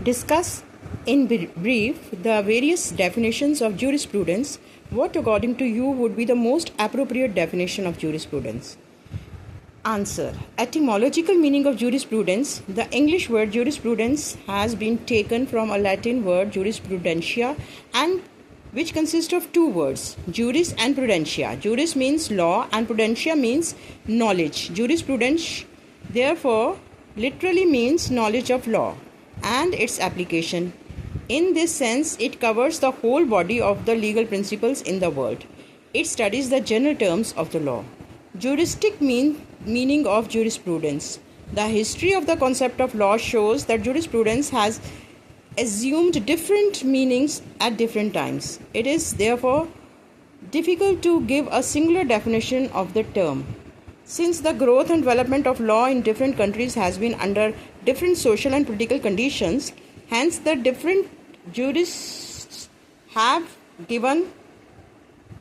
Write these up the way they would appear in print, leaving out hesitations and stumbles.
discuss in brief the various definitions of jurisprudence. What, according to you, would be the most appropriate definition of jurisprudence? Answer. Etymological meaning of jurisprudence. The English word jurisprudence has been taken from a Latin word jurisprudentia, and which consists of two words, juris and prudentia. Juris means law and prudentia means knowledge. Jurisprudence therefore literally means knowledge of law and its application. In this sense, it covers the whole body of the legal principles in the world. It studies the general terms of the law. Juristic meaning of jurisprudence. The history of the concept of law shows that jurisprudence has assumed different meanings at different times. It is therefore difficult to give a singular definition of the term. Since the growth and development of law in different countries has been under different social and political conditions, hence the different jurists have given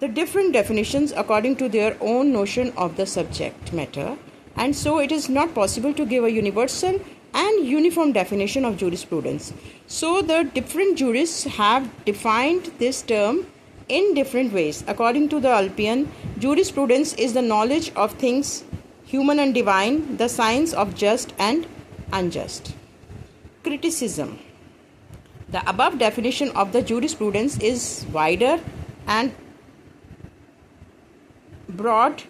the different definitions according to their own notion of the subject matter, and so it is not possible to give a universal and uniform definition of jurisprudence. So the different jurists have defined this term in different ways. According to the Ulpian, jurisprudence is the knowledge of things human and divine, the science of just and unjust. Criticism. The above definition of the jurisprudence is wider and broad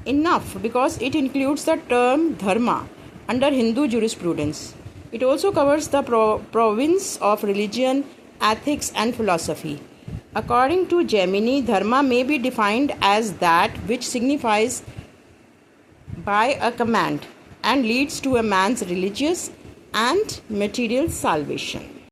enough because it includes the term dharma under Hindu jurisprudence. It also covers the province of religion, ethics, and philosophy. According to Gemini, dharma may be defined as that which signifies by a command and leads to a man's religious and material salvation.